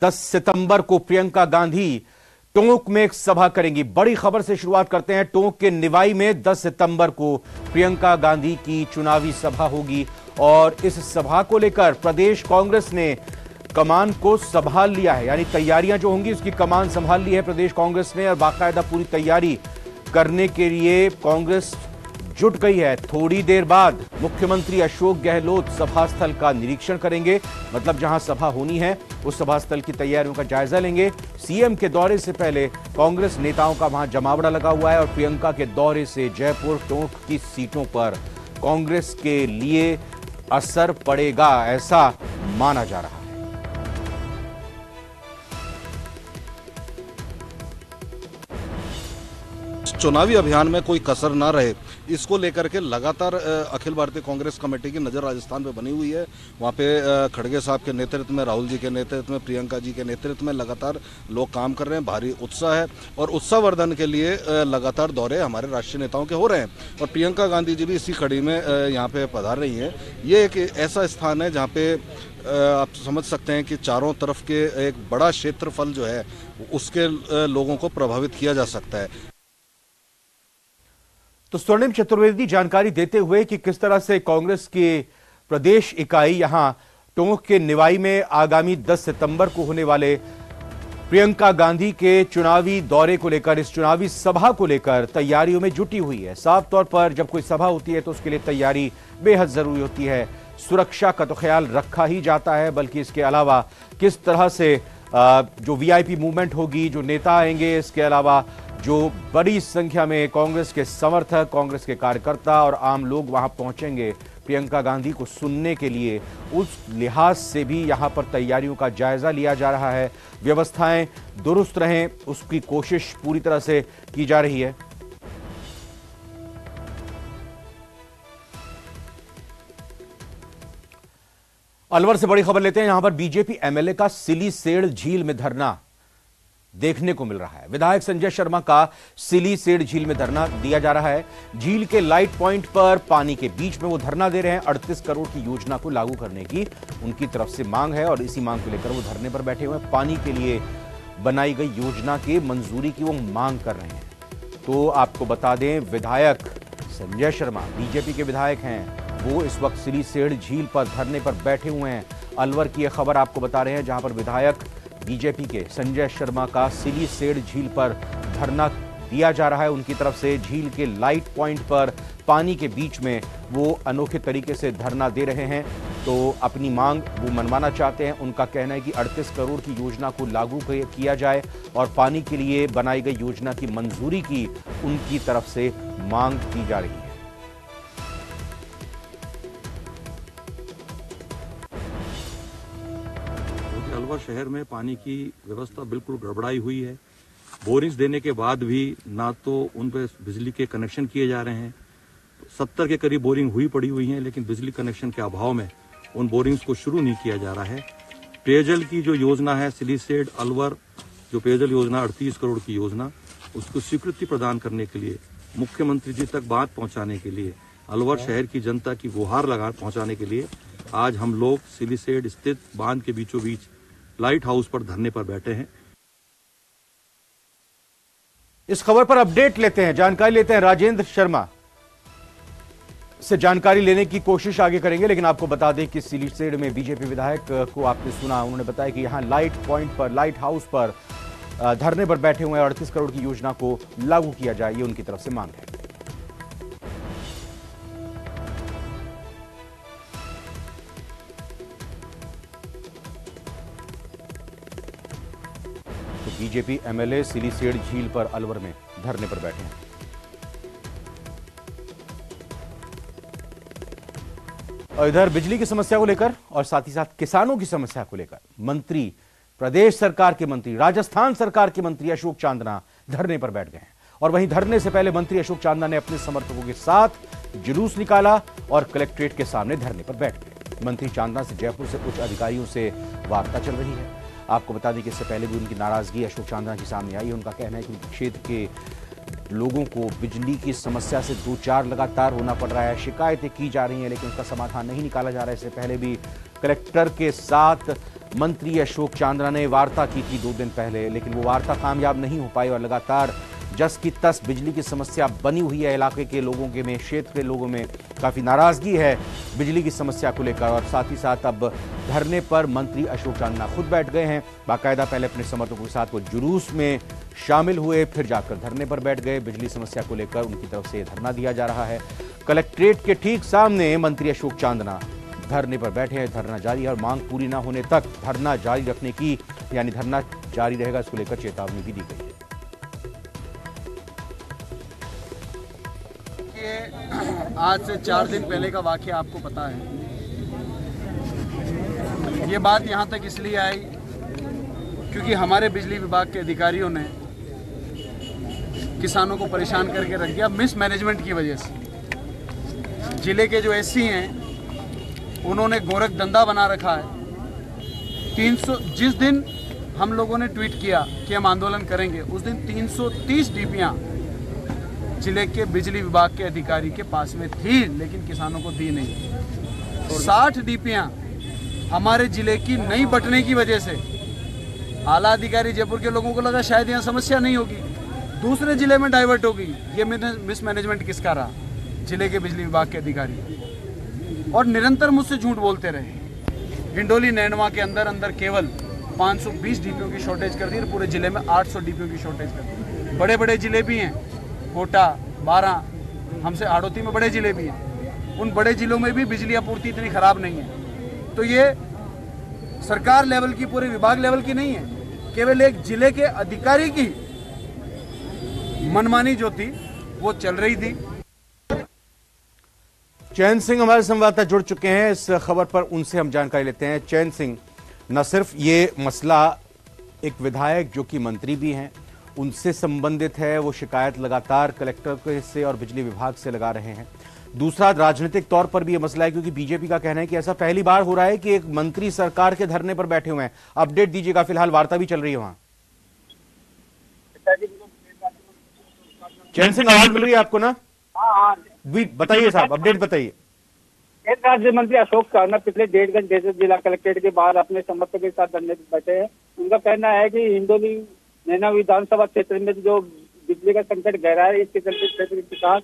10 सितंबर को प्रियंका गांधी टोंक में एक सभा करेंगी। बड़ी खबर से शुरुआत करते हैं। टोंक के निवाई में 10 सितंबर को प्रियंका गांधी की चुनावी सभा होगी और इस सभा को लेकर प्रदेश कांग्रेस ने कमान को संभाल लिया है, यानी तैयारियां जो होंगी उसकी कमान संभाल ली है प्रदेश कांग्रेस ने और बाकायदा पूरी तैयारी करने के लिए कांग्रेस जुट गई है। थोड़ी देर बाद मुख्यमंत्री अशोक गहलोत सभा स्थल का निरीक्षण करेंगे, मतलब जहां सभा होनी है उस सभा स्थल की तैयारियों का जायजा लेंगे। सीएम के दौरे से पहले कांग्रेस नेताओं का वहां जमावड़ा लगा हुआ है और प्रियंका के दौरे से जयपुर टोंक की सीटों पर कांग्रेस के लिए असर पड़ेगा, ऐसा माना जा रहा है। चुनावी अभियान में कोई कसर ना रहे, इसको लेकर के लगातार अखिल भारतीय कांग्रेस कमेटी की नजर राजस्थान पे बनी हुई है। वहाँ पे खड़गे साहब के नेतृत्व में, राहुल जी के नेतृत्व में, प्रियंका जी के नेतृत्व में लगातार लोग काम कर रहे हैं। भारी उत्साह है और उत्साहवर्धन के लिए लगातार दौरे हमारे राष्ट्रीय नेताओं के हो रहे हैं और प्रियंका गांधी जी भी इसी कड़ी में यहाँ पे पधार रही हैं। ये एक ऐसा स्थान है जहाँ पे आप समझ सकते हैं कि चारों तरफ के एक बड़ा क्षेत्रफल जो है उसके लोगों को प्रभावित किया जा सकता है। तो स्वर्णिम चतुर्वेदी जानकारी देते हुए कि किस तरह से कांग्रेस की प्रदेश इकाई यहां टोंक के निवाई में आगामी 10 सितंबर को होने वाले प्रियंका गांधी के चुनावी दौरे को लेकर, इस चुनावी सभा को लेकर तैयारियों में जुटी हुई है। साफ तौर पर जब कोई सभा होती है तो उसके लिए तैयारी बेहद जरूरी होती है। सुरक्षा का तो ख्याल रखा ही जाता है, बल्कि इसके अलावा किस तरह से जो वीआईपी मूवमेंट होगी, जो नेता आएंगे, इसके अलावा जो बड़ी संख्या में कांग्रेस के समर्थक, कांग्रेस के कार्यकर्ता और आम लोग वहां पहुंचेंगे प्रियंका गांधी को सुनने के लिए, उस लिहाज से भी यहां पर तैयारियों का जायजा लिया जा रहा है। व्यवस्थाएं दुरुस्त रहें उसकी कोशिश पूरी तरह से की जा रही है। अलवर से बड़ी खबर लेते हैं। यहां पर बीजेपी एमएलए का सिलीसेड़ झील में धरना देखने को मिल रहा है। विधायक संजय शर्मा का सिलीसेड़ झील में धरना दिया जा रहा है। झील के लाइट पॉइंट पर पानी के बीच में वो धरना दे रहे हैं। 38 करोड़ की योजना को लागू करने की उनकी तरफ से मांग है और इसी मांग को लेकर वो धरने पर बैठे हुए हैं। पानी के लिए बनाई गई योजना की मंजूरी की वो मांग कर रहे हैं। तो आपको बता दें, विधायक संजय शर्मा बीजेपी के विधायक हैं, वो इस वक्त सिलीसेड़ झील पर धरने पर बैठे हुए हैं। अलवर की यह खबर आपको बता रहे हैं, जहां पर विधायक बीजेपी के संजय शर्मा का सिलीसेड़ झील पर धरना दिया जा रहा है। उनकी तरफ से झील के लाइट पॉइंट पर पानी के बीच में वो अनोखे तरीके से धरना दे रहे हैं। तो अपनी मांग वो मनवाना चाहते हैं। उनका कहना है कि 38 करोड़ की योजना को लागू किया जाए और पानी के लिए बनाई गई योजना की मंजूरी की उनकी तरफ से मांग की जा रही है। अलवर शहर में पानी की व्यवस्था बिल्कुल गड़बड़ाई हुई है। बोरिंग्स देने के बाद भी ना तो उन पर बिजली के कनेक्शन किए जा रहे हैं। 70 के करीब बोरिंग पड़ी हुई हैं, लेकिन बिजली कनेक्शन के अभाव में उन बोरिंग्स को शुरू नहीं किया जा रहा है। पेयजल की जो योजना है सिलीसेड़ अलवर, जो पेयजल योजना 38 करोड़ की योजना, उसको स्वीकृति प्रदान करने के लिए, मुख्यमंत्री जी तक बात पहुंचाने के लिए, अलवर शहर की जनता की गुहार पहुंचाने के लिए आज हम लोग सिलीसेड़ स्थित बांध के बीचों बीच लाइट हाउस पर धरने पर बैठे हैं। इस खबर पर अपडेट लेते हैं, जानकारी लेते हैं। राजेंद्र शर्मा से जानकारी लेने की कोशिश आगे करेंगे, लेकिन आपको बता दें कि सिलीसेड़ में बीजेपी विधायक को आपने सुना, उन्होंने बताया कि यहां लाइट पॉइंट पर, लाइट हाउस पर धरने पर बैठे हुए हैं। 38 करोड़ की योजना को लागू किया जाए, ये उनकी तरफ से मांग है। तो बीजेपी एमएलए सिलीसेड़ झील पर अलवर में धरने पर बैठे हैं। और इधर बिजली की समस्या को लेकर और साथ ही साथ किसानों की समस्या को लेकर मंत्री, प्रदेश सरकार के मंत्री, राजस्थान सरकार के मंत्री अशोक चांदना धरने पर बैठ गए हैं। और वहीं धरने से पहले मंत्री अशोक चांदना ने अपने समर्थकों के साथ जुलूस निकाला और कलेक्ट्रेट के सामने धरने पर बैठ गए। मंत्री चांदना से जयपुर से उच्च अधिकारियों से वार्ता चल रही है। आपको बता दें कि इससे पहले भी उनकी नाराजगी अशोक चांदना के सामने आई है। उनका कहना है कि उनके क्षेत्र के लोगों को बिजली की समस्या से 2-4 लगातार होना पड़ रहा है, शिकायतें की जा रही हैं, लेकिन उसका समाधान नहीं निकाला जा रहा है। इससे पहले भी कलेक्टर के साथ मंत्री अशोक चांदना ने वार्ता की थी 2 दिन पहले, लेकिन वो वार्ता कामयाब नहीं हो पाई और लगातार जस की तस बिजली की समस्या बनी हुई है। इलाके के लोगों के में, क्षेत्र के लोगों में काफी नाराजगी है बिजली की समस्या को लेकर और साथ ही साथ अब धरने पर मंत्री अशोक चांदना खुद बैठ गए हैं। बाकायदा पहले अपने समर्थकों के साथ वो जुलूस में शामिल हुए, फिर जाकर धरने पर बैठ गए। बिजली समस्या को लेकर उनकी तरफ से धरना दिया जा रहा है। कलेक्ट्रेट के ठीक सामने मंत्री अशोक चांदना धरने पर बैठे हैं। धरना जारी है और मांग पूरी ना होने तक धरना जारी रखने की, यानी धरना जारी रहेगा, इसको लेकर चेतावनी भी दी गई है। आज से 4 दिन पहले का वाकया आपको पता है। ये बात यहाँ तक इसलिए आई क्योंकि हमारे बिजली विभाग के अधिकारियों ने किसानों को परेशान करके रख दिया मिसमैनेजमेंट की वजह से। जिले के जो एससी हैं उन्होंने गोरख धंधा बना रखा है। 300 जिस दिन हम लोगों ने ट्वीट किया कि हम आंदोलन करेंगे, उस दिन 330 डीपीयां जिले के बिजली विभाग के अधिकारी के पास में थी, लेकिन किसानों को दी नहीं। 60 डीपीयां हमारे जिले की नहीं बंटने की वजह से आला अधिकारी जयपुर के लोगों को लगा शायद यहाँ समस्या नहीं होगी, दूसरे जिले में डाइवर्ट होगी। ये मिसमैनेजमेंट किसका रहा? जिले के बिजली विभाग के अधिकारी। और निरंतर मुझसे झूठ बोलते रहे। हिंडोली नैनवा के अंदर केवल 520 डीपीओ की शॉर्टेज कर दी और पूरे जिले में 800 डीपीओ की शॉर्टेज कर दी। बड़े बड़े जिले भी हैं, कोटा, बारा, हमसे हाड़ौती में बड़े जिले भी हैं। उन बड़े जिलों में भी बिजली आपूर्ति इतनी खराब नहीं है। तो ये सरकार लेवल की, पूरे विभाग लेवल की नहीं है, केवल एक जिले के अधिकारी की मनमानी जो थी वो चल रही थी। चैन सिंह हमारे संवाददाता जुड़ चुके हैं इस खबर पर, उनसे हम जानकारी लेते हैं। चैन सिंह, न सिर्फ ये मसला एक विधायक जो कि मंत्री भी हैं उनसे संबंधित है, वो शिकायत लगातार कलेक्टर से और बिजली विभाग से लगा रहे हैं। दूसरा, राजनीतिक तौर पर भी यह मसला है क्योंकि बीजेपी का कहना है कि ऐसा पहली बार हो रहा है कि एक मंत्री सरकार के धरने पर बैठे हुए हैं। अपडेट दीजिएगा, फिलहाल वार्ता भी चल रही है वहां। चैन सिंह, आवाज मिल रही है आपको ना? हाँ, बताइए साहब, अपडेट बताइए। राज्य मंत्री अशोक चांदना पिछले 1.5 घंटे से जिला कलेक्ट्रेट के बाहर अपने समर्थकों के साथ धरने पर बैठे हैं। उनका कहना है कि हिंडोली नैना विधानसभा क्षेत्र में जो बिजली का संकट गहरा है, इसके चलते क्षेत्र के किसान,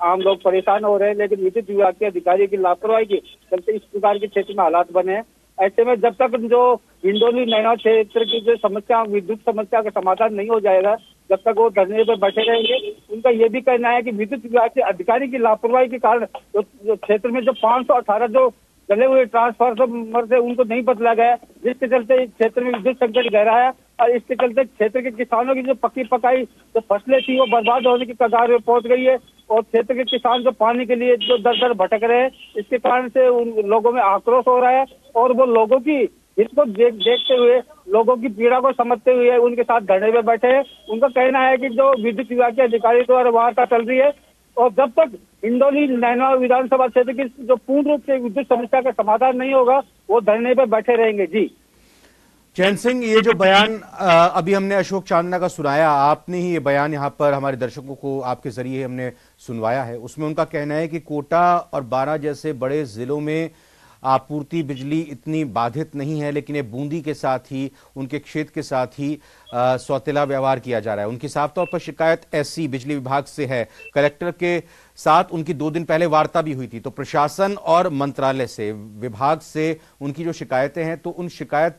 आम लोग परेशान हो रहे हैं, लेकिन विद्युत विभाग के अधिकारियों की लापरवाही के चलते इस प्रकार के क्षेत्र में हालात बने हैं। ऐसे में जब तक जो हिंडोली नैना क्षेत्र की जो समस्या, विद्युत समस्या का समाधान नहीं हो जाएगा, जब तक वो धरने पर बैठे रहेंगे। उनका ये भी कहना है कि विद्युत विभाग के अधिकारी की लापरवाही के कारण जो क्षेत्र में जो 518 जो जले हुए ट्रांसफार्मर थे उनको नहीं बदला गया, जिसके चलते क्षेत्र में विद्युत संकट गहरा है। और इसके चलते क्षेत्र के किसानों की जो पक्की पकाई जो फसलें थी वो बर्बाद होने की कगार में पहुंच गई है। और क्षेत्र के किसान जो पानी के लिए जो दर दर भटक रहे हैं, इसके कारण से उन लोगों में आक्रोश हो रहा है। और वो लोगों की इसको देखते हुए, लोगों की पीड़ा को समझते हुए उनके साथ धरने पे बैठे हैं। उनका कहना है कि जो विद्युत विभाग के अधिकारी द्वारा वार्ता चल रही है और जब तक हिंडोली नैना विधानसभा क्षेत्र की जो पूर्ण रूप से विद्युत समस्या का समाधान नहीं होगा, वो धरने पे बैठे रहेंगे। जी चैन सिंह, ये जो बयान अभी हमने अशोक चांदना का सुनाया, आपने ही ये बयान यहाँ पर हमारे दर्शकों को आपके जरिए हमने सुनवाया है, उसमें उनका कहना है कि कोटा और बारा जैसे बड़े जिलों में आपूर्ति बिजली इतनी बाधित नहीं है, लेकिन ये बूंदी के साथ ही, उनके क्षेत्र के साथ ही सौतेला व्यवहार किया जा रहा है। उनकी साफ तौर पर शिकायत एससी बिजली विभाग से है। कलेक्टर के साथ उनकी 2 दिन पहले वार्ता भी हुई थी। तो प्रशासन और मंत्रालय से, विभाग से उनकी जो शिकायतें हैं, तो उन शिकायत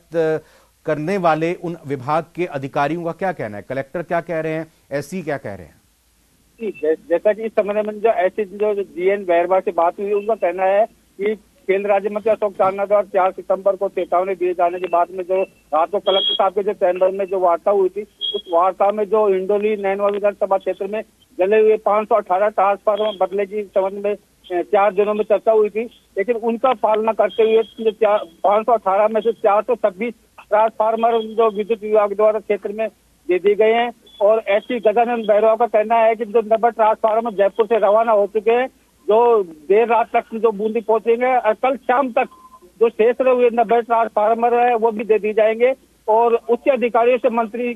करने वाले उन विभाग के अधिकारियों का क्या कहना है? कलेक्टर क्या कह रहे हैं, एससी क्या कह रहे हैं? जैसा कि इस संबंध में जो एससी जो जीएन बैरवा से बात हुई, उनका कहना है कि केंद्र राज्य मंत्री अशोक चांदना द्वारा 4 सितंबर को चेतावनी दिए जाने के बाद में जो रात को कलेक्टर साहब के जो चैम्बर में जो वार्ता हुई थी, उस वार्ता में जो हिंडोली नैनवा विधानसभा क्षेत्र में जले हुए 518 ट्रांसफार्मर बदले की संबंध में 4 दिनों में चर्चा हुई थी। लेकिन उनका पालना करते हुए 518 में से 426 ट्रांसफार्मर जो विद्युत विभाग द्वारा क्षेत्र में दे दिए गए हैं। और एससी गजानंद बैरवा का कहना है कि जो 90 ट्रांसफार्मर जयपुर से रवाना हो चुके हैं, जो देर रात तक जो बूंदी पहुंचेंगे और कल शाम तक जो शेष रहे हुए 90 ट्रांसफार्मर है वो भी दे दी जाएंगे। और उच्च अधिकारियों से मंत्री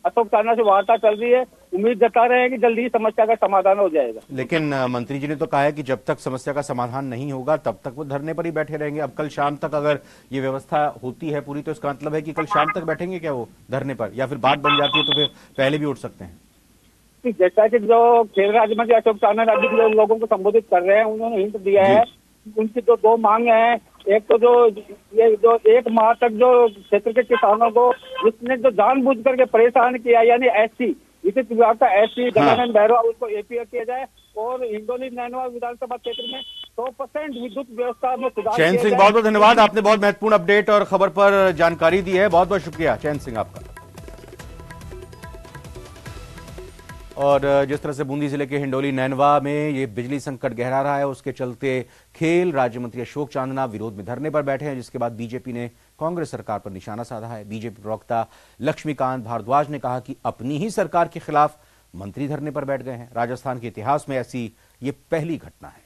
अशोक चांदना से वार्ता चल रही है। उम्मीद जता रहे हैं कि जल्दी ही समस्या का समाधान हो जाएगा। लेकिन मंत्री जी ने तो कहा है कि जब तक समस्या का समाधान नहीं होगा तब तक वो धरने पर ही बैठे रहेंगे। अब कल शाम तक अगर ये व्यवस्था होती है पूरी, तो इसका मतलब है कि कल शाम तक बैठेंगे क्या वो धरने पर, या फिर बात बन जाती है तो फिर पहले भी उठ सकते हैं? जैसा कि जो खेल राज्य मंत्री अशोक चांदना अभी जो लोगों को संबोधित कर रहे हैं, उन्होंने हिंट दिया है। उनकी जो दो मांग हैं, एक तो जो 1 माह तक जो क्षेत्र के किसानों को जिसने जो जानबूझ करके परेशान किया, यानी एससी विद्युत विभाग का एससी गजानन बहरा, उसको एपीआर किया जाए और हिंडोली नैनवा विधानसभा क्षेत्र में 100% विद्युत व्यवस्था में सुधार। चैन सिंह, बहुत बहुत धन्यवाद, आपने बहुत महत्वपूर्ण अपडेट और खबर पर जानकारी दी है। बहुत बहुत शुक्रिया चैन सिंह आपका। और जिस तरह से बूंदी जिले के हिंडोली नैनवा में ये बिजली संकट गहरा रहा है, उसके चलते खेल राज्य मंत्री अशोक चांदना विरोध में धरने पर बैठे हैं, जिसके बाद बीजेपी ने कांग्रेस सरकार पर निशाना साधा है। बीजेपी प्रवक्ता लक्ष्मीकांत भारद्वाज ने कहा कि अपनी ही सरकार के खिलाफ मंत्री धरने पर बैठ गए हैं। राजस्थान के इतिहास में ऐसी ये पहली घटना है।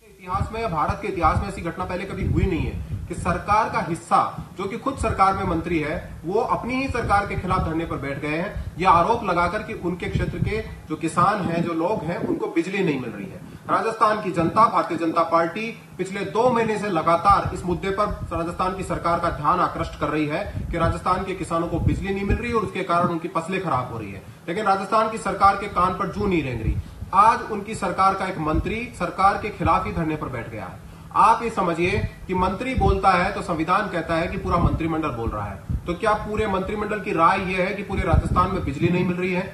इतिहास में, भारत के इतिहास में ऐसी घटना पहले कभी हुई नहीं है कि सरकार का हिस्सा जो कि खुद सरकार में मंत्री है, वो अपनी ही सरकार के खिलाफ धरने पर बैठ गए हैं, यह आरोप लगाकर कि उनके क्षेत्र के जो किसान हैं, जो लोग हैं, उनको बिजली नहीं मिल रही है। राजस्थान की जनता, भारतीय जनता पार्टी पिछले 2 महीने से लगातार इस मुद्दे पर राजस्थान की सरकार का ध्यान आकृष्ट कर रही है कि राजस्थान के किसानों को बिजली नहीं मिल रही और उसके कारण उनकी फसलें खराब हो रही है। लेकिन राजस्थान की सरकार के कान पर जूं नहीं रेंग रही। आज उनकी सरकार का एक मंत्री सरकार के खिलाफ ही धरने पर बैठ गया है। आप ये समझिए कि मंत्री बोलता है तो संविधान कहता है कि पूरा मंत्रिमंडल बोल रहा है। तो क्या पूरे मंत्रिमंडल की राय यह है कि पूरे राजस्थान में बिजली नहीं मिल रही है?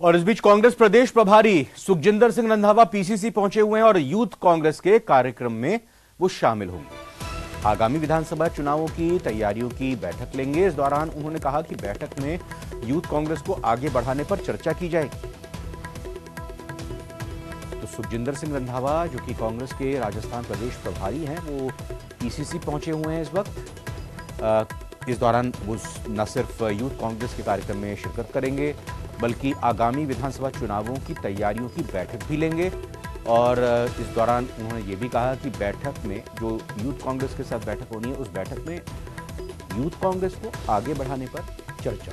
और इस बीच कांग्रेस प्रदेश प्रभारी सुखजिंदर सिंह रंधावा पीसीसी पहुंचे हुए हैं और यूथ कांग्रेस के कार्यक्रम में वो शामिल होंगे। आगामी विधानसभा चुनावों की तैयारियों की बैठक लेंगे। इस दौरान उन्होंने कहा कि बैठक में यूथ कांग्रेस को आगे बढ़ाने पर चर्चा की जाएगी। सुखजिंदर सिंह रंधावा, जो कि कांग्रेस के राजस्थान प्रदेश प्रभारी हैं, वो पीसीसी पहुंचे हुए हैं इस वक्त। इस दौरान वो न सिर्फ यूथ कांग्रेस के कार्यक्रम में शिरकत करेंगे, बल्कि आगामी विधानसभा चुनावों की तैयारियों की बैठक भी लेंगे। और इस दौरान उन्होंने ये भी कहा कि बैठक में जो यूथ कांग्रेस के साथ बैठक होनी है, उस बैठक में यूथ कांग्रेस को आगे बढ़ाने पर चर्चा।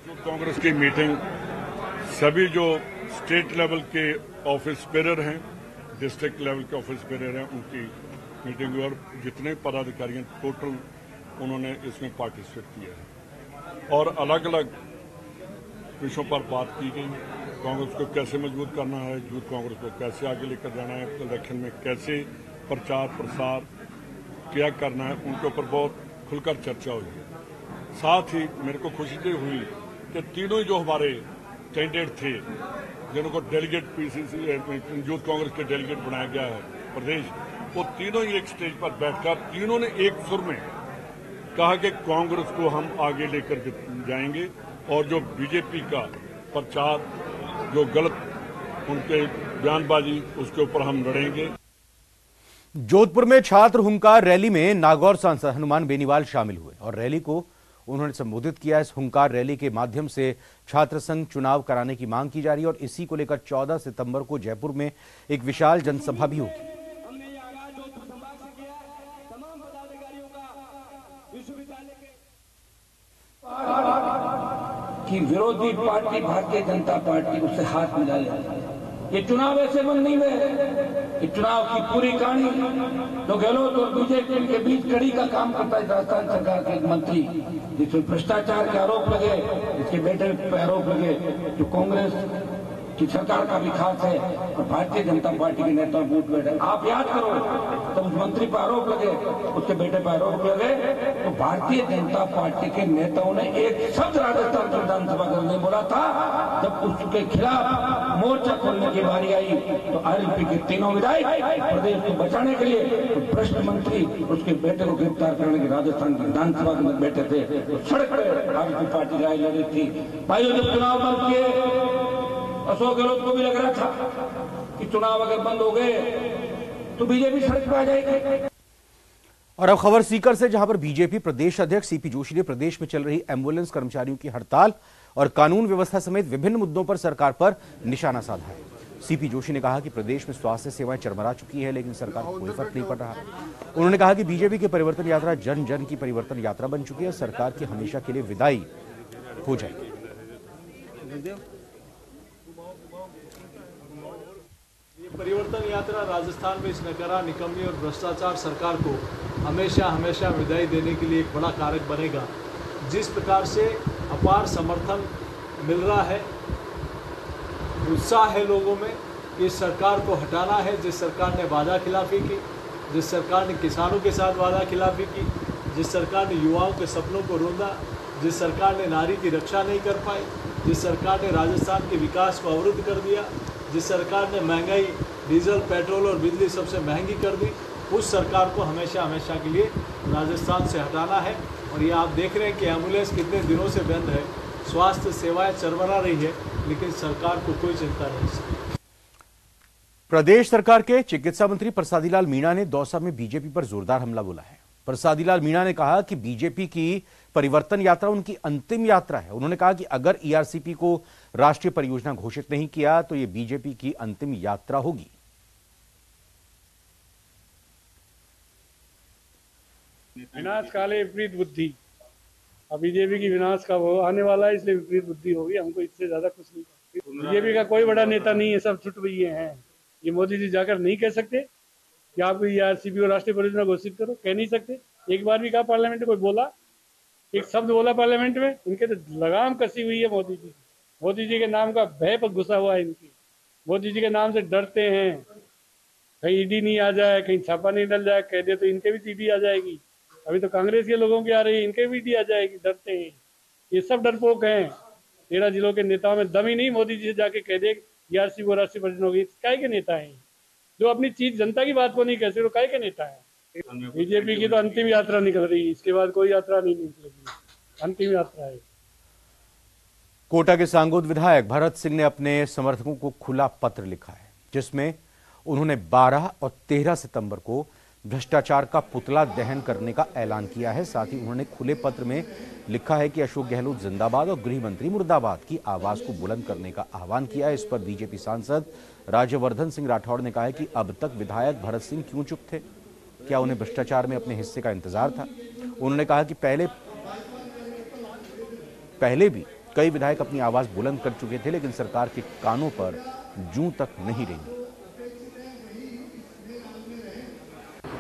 यूथ कांग्रेस की मीटिंग सभी जो स्टेट लेवल के ऑफिस बेरर हैं, डिस्ट्रिक्ट लेवल के ऑफिस बेरर हैं, उनकी मीटिंग और जितने पदाधिकारी हैं टोटल उन्होंने इसमें पार्टिसिपेट किया है और अलग अलग विषयों पर बात की गई। कांग्रेस को कैसे मजबूत करना है, यूथ कांग्रेस को कैसे आगे लेकर जाना है, इलेक्शन में कैसे प्रचार प्रसार क्या करना है, उनके ऊपर बहुत खुलकर चर्चा हुई है। साथ ही मेरे को खुशी ये हुई कि तीनों जो हमारे कैंडिडेट थे, जिनको डेलीगेट पीसीसी यूथ कांग्रेस के डेलीगेट बनाया गया है प्रदेश, वो तीनों ही एक स्टेज पर बैठकर तीनों ने एक सुर में कहा कि कांग्रेस को हम आगे लेकर जाएंगे और जो बीजेपी का प्रचार, जो गलत उनके बयानबाजी, उसके ऊपर हम लड़ेंगे। जोधपुर में छात्र हुंकार रैली में नागौर सांसद हनुमान बेनीवाल शामिल हुए और रैली को उन्होंने संबोधित किया। इस हुंकार रैली के माध्यम से छात्र संघ चुनाव कराने की मांग की जा रही है और इसी को लेकर 14 सितंबर को जयपुर में एक विशाल जनसभा भी होगी। कि विरोधी पार्टी भारतीय जनता पार्टी उससे हाथ मिला ले। ये चुनाव ऐसे बंद नहीं हुए। इस चुनाव की पूरी कहानी जो गहलोत और बीजेपी के बीच कड़ी का काम करता है राजस्थान सरकार के एक मंत्री, जिसमें भ्रष्टाचार के आरोप लगे, इसके बेटे पे आरोप लगे, जो कांग्रेस की सरकार का भी खास है और भारतीय जनता पार्टी के नेता बूथ बैठे। आप याद करो, तो उस मंत्री पर आरोप लगे, उसके बेटे पर आरोप लगे, तो भारतीय जनता पार्टी के नेताओं ने एक शब्द राजस्थान विधानसभा में नहीं बोला था। जब उसके खिलाफ मोर्चा खोलने की बारी आई तो आरएलपी के तीनों विधायक प्रदेश को बचाने के लिए तो भ्रष्ट मंत्री उसके बेटे को गिरफ्तार करने के राजस्थान विधानसभा में बैठे थे, तो सड़क पर आरएलपी पार्टी राय लड़ी थी। भाइयों, जब चुनाव बंद किए, अशोक गहलोत को भी लग रहा था कि चुनाव अगर बंद हो गए तो बीजेपी सड़क पर आ जाएगी। और अब खबर सीकर से, जहां पर बीजेपी प्रदेश अध्यक्ष सीपी जोशी ने प्रदेश में चल रही एम्बुलेंस कर्मचारियों की हड़ताल और कानून व्यवस्था समेत विभिन्न मुद्दों पर सरकार पर निशाना साधा है। सीपी जोशी ने कहा कि प्रदेश में स्वास्थ्य सेवाएं चरमरा चुकी है, लेकिन सरकार को कोई फर्क नहीं पड़ रहा। उन्होंने कहा कि बीजेपी की परिवर्तन यात्रा जन जन की परिवर्तन यात्रा बन चुकी है, सरकार की हमेशा के लिए विदाई हो जाएगी। परिवर्तन यात्रा राजस्थान में इस नकारा, निकम्मी और भ्रष्टाचार सरकार को हमेशा हमेशा विदाई देने के लिए एक बड़ा कारक बनेगा। जिस प्रकार से अपार समर्थन मिल रहा है, उत्साह है लोगों में कि इस सरकार को हटाना है, जिस सरकार ने वादा खिलाफी की, जिस सरकार ने किसानों के साथ वादा खिलाफी की, जिस सरकार ने युवाओं के सपनों को रोंदा, जिस सरकार ने नारी की रक्षा नहीं कर पाई, जिस सरकार ने राजस्थान के विकास को अवरुद्ध कर दिया, जिस सरकार ने महंगाई, डीजल, पेट्रोल और बिजली सबसे महंगी कर दी, उस सरकार को हमेशा हमेशा के लिए राजस्थान से हटाना है। और ये आप देख रहे हैं कि एम्बुलेंस कितने दिनों से बंद है, स्वास्थ्य सेवाएं चरमरा रही है, लेकिन सरकार को कोई चिंता नहीं। प्रदेश सरकार के चिकित्सा मंत्री प्रसादीलाल मीणा ने दौसा में बीजेपी पर जोरदार हमला बोला है। प्रसादीलाल मीणा ने कहा कि बीजेपी की परिवर्तन यात्रा उनकी अंतिम यात्रा है। उन्होंने कहा कि अगर ईआरसीपी को राष्ट्रीय परियोजना घोषित नहीं किया तो यह बीजेपी की अंतिम यात्रा होगी। विनाश काले विपरीत बुद्धि, अब बीजेपी की विनाश का वो आने वाला है, इसलिए विपरीत बुद्धि होगी। हमको इससे ज्यादा कुछ नहीं। बीजेपी का कोई बड़ा नेता नहीं है, सब छुटभइये हैं। ये मोदी जी जाकर नहीं कह सकते कि आप ईआरसीपी को राष्ट्रीय परियोजना घोषित करो, कह नहीं सकते। एक बार भी कहा पार्लियामेंट में, कोई बोला, एक शब्द बोला पार्लियामेंट में? इनके तो लगाम कसी हुई है मोदी जी। मोदी जी के नाम का भय पर घुसा हुआ है इनकी। मोदी जी के नाम से डरते हैं, कहीं ईडी नहीं आ जाए, कहीं छापा नहीं डल जाए, कह दे तो इनके भी ईडी आ जाएगी। अभी तो कांग्रेस के लोगों की आ रही है, इनके भी ईडी आ जाएगी, डरते हैं। ये सब डरपोक हैं। 13 जिलों के नेताओं में दम ही नहीं मोदी जी से जाके कह दे ईआरसीपी को राष्ट्रीय परियोजना होगी। काय के नेता हैं जो अपनी चीज जनता की बात को नहीं कह सकते? तो काय के नेता है? बीजेपी की तो अंतिम यात्रा निकल रही है, इसके बाद कोई यात्रा नहीं निकलेगी, अंतिम यात्रा है। कोटा के सांगोद विधायक भरत सिंह ने अपने समर्थकों को खुला पत्र लिखा है, जिसमें उन्होंने 12 और 13 सितंबर को भ्रष्टाचार का पुतला दहन करने का ऐलान किया है। साथ ही उन्होंने खुले पत्र में लिखा है कि अशोक गहलोत जिंदाबाद और गृह मंत्री मुर्दाबाद की आवाज को बुलंद करने का आह्वान किया है। इस पर बीजेपी सांसद राज्यवर्धन सिंह राठौड़ ने कहा है कि अब तक विधायक भरत सिंह क्यों चुप थे? क्या उन्हें भ्रष्टाचार में अपने हिस्से का इंतजार था? उन्होंने कहा कि पहले भी कई विधायक अपनी आवाज बुलंद कर चुके थे, लेकिन सरकार के कानों पर जूं तक नहीं रही।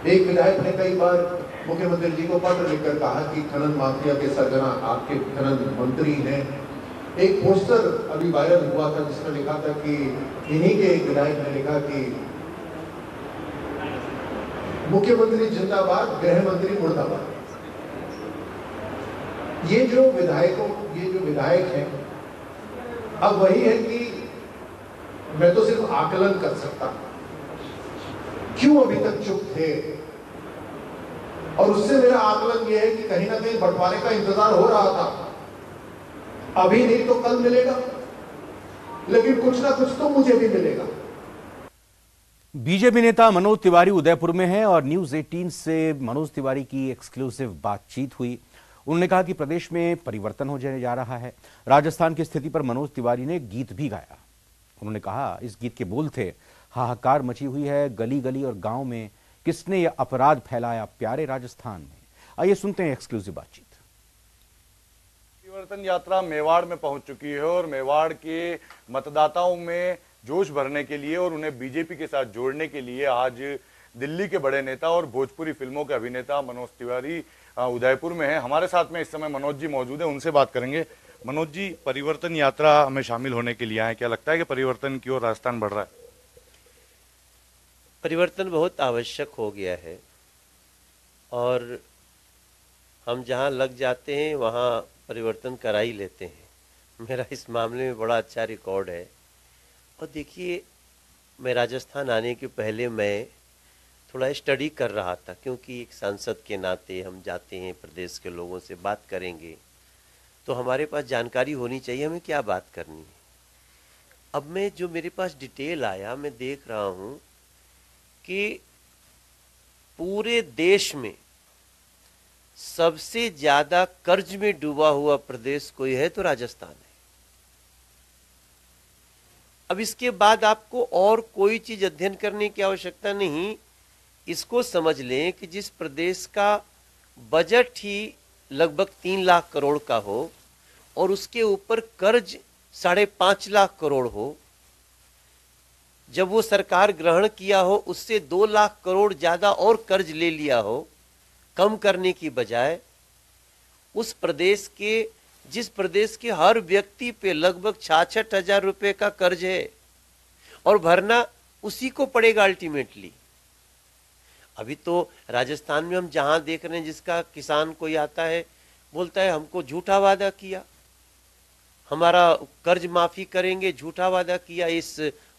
एक विधायक ने कई बार मुख्यमंत्री जी को पत्र लिखकर कहा कि खनन माफिया के सरगना आपके खनन मंत्री हैं। एक पोस्टर अभी वायरल हुआ था जिसमें लिखा था कि इन्हीं के एक विधायक ने लिखा कि मुख्यमंत्री जिंदाबाद, गृह मंत्री मुर्दाबाद। ये जो विधायक हैं, अब वही है कि मैं तो सिर्फ आकलन कर सकता हूं क्यों अभी तक चुप थे, और उससे मेरा आकलन यह है कि कहीं ना कहीं बंटवारे का इंतजार हो रहा था। अभी नहीं तो कल मिलेगा, लेकिन कुछ ना कुछ तो मुझे भी मिलेगा। बीजेपी नेता मनोज तिवारी उदयपुर में हैं और न्यूज 18 से मनोज तिवारी की एक्सक्लूसिव बातचीत हुई। उन्होंने कहा कि प्रदेश में परिवर्तन हो जाने जा रहा है। राजस्थान की स्थिति पर मनोज तिवारी ने गीत भी गाया। उन्होंने कहा, इस गीत के बोल थे, हाहाकार मची हुई है गली गली और गांव में, किसने यह अपराध फैलाया प्यारे राजस्थान में। आइए सुनते हैं एक्सक्लूसिव बातचीत। परिवर्तन यात्रा मेवाड़ में पहुंच चुकी है और मेवाड़ के मतदाताओं में जोश भरने के लिए और उन्हें बीजेपी के साथ जोड़ने के लिए आज दिल्ली के बड़े नेता और भोजपुरी फिल्मों के अभिनेता मनोज तिवारी उदयपुर में है। हमारे साथ में इस समय मनोज जी मौजूद है, उनसे बात करेंगे। मनोज जी, परिवर्तन यात्रा में शामिल होने के लिए आए, क्या लगता है कि परिवर्तन की ओर राजस्थान बढ़ रहा है? परिवर्तन बहुत आवश्यक हो गया है और हम जहां लग जाते हैं वहां परिवर्तन करा ही लेते हैं। मेरा इस मामले में बड़ा अच्छा रिकॉर्ड है। और देखिए, मैं राजस्थान आने के पहले मैं थोड़ा स्टडी कर रहा था, क्योंकि एक सांसद के नाते हम जाते हैं, प्रदेश के लोगों से बात करेंगे तो हमारे पास जानकारी होनी चाहिए हमें क्या बात करनी है। अब मैं जो मेरे पास डिटेल आया, मैं देख रहा हूं कि पूरे देश में सबसे ज्यादा कर्ज में डूबा हुआ प्रदेश कोई है तो राजस्थान है। अब इसके बाद आपको और कोई चीज अध्ययन करने की आवश्यकता नहीं। इसको समझ लें कि जिस प्रदेश का बजट ही लगभग 3 लाख करोड़ का हो और उसके ऊपर कर्ज 5.5 लाख करोड़ हो, जब वो सरकार ग्रहण किया हो उससे 2 लाख करोड़ ज्यादा और कर्ज ले लिया हो, कम करने की बजाय उस प्रदेश के, जिस प्रदेश के हर व्यक्ति पे लगभग 66,000 रुपए का कर्ज है और भरना उसी को पड़ेगा अल्टीमेटली। अभी तो राजस्थान में हम जहां देख रहे हैं, जिसका किसान कोई आता है बोलता है हमको झूठा वादा किया, हमारा कर्ज माफी करेंगे, झूठा वादा किया इस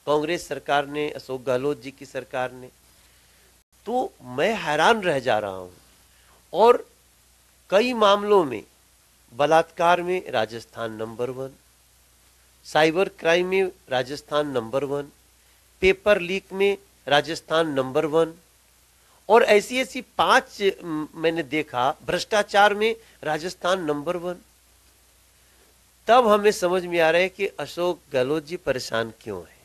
कांग्रेस सरकार ने, अशोक गहलोत जी की सरकार ने। तो मैं हैरान रह जा रहा हूं। और कई मामलों में, बलात्कार में राजस्थान नंबर 1, साइबर क्राइम में राजस्थान नंबर 1, पेपर लीक में राजस्थान नंबर 1, और ऐसी ऐसी 5 मैंने देखा, भ्रष्टाचार में राजस्थान नंबर 1। तब हमें समझ में आ रहा है कि अशोक गहलोत जी परेशान क्यों है।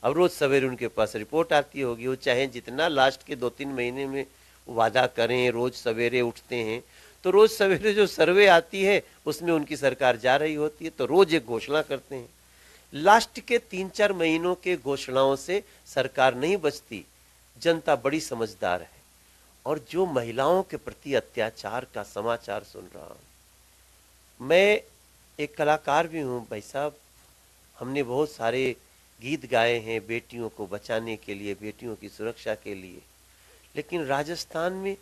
अब रोज सवेरे उनके पास रिपोर्ट आती होगी, वो चाहे जितना लास्ट के 2-3 महीने में वादा करें, रोज सवेरे उठते हैं तो रोज सवेरे जो सर्वे आती है उसमें उनकी सरकार जा रही होती है, तो रोज एक घोषणा करते हैं। लास्ट के 3-4 महीनों के घोषणाओं से सरकार नहीं बचती। जनता बड़ी समझदार है। और जो महिलाओं के प्रति अत्याचार का समाचार सुन रहा हूं, मैं एक कलाकार भी हूं भाई साहब, हमने बहुत सारे गीत गाए हैं बेटियों को बचाने के लिए, बेटियों की सुरक्षा के लिए, लेकिन राजस्थान में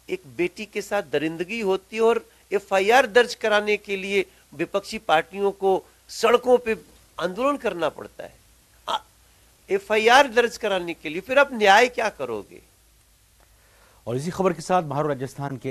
एक बेटी के साथ दरिंदगी होती है और एफआईआर दर्ज कराने के लिए विपक्षी पार्टियों को सड़कों पे आंदोलन करना पड़ता है एफआईआर दर्ज कराने के लिए। फिर आप न्याय क्या करोगे? और इसी खबर के साथ महाराष्ट्र राजस्थान के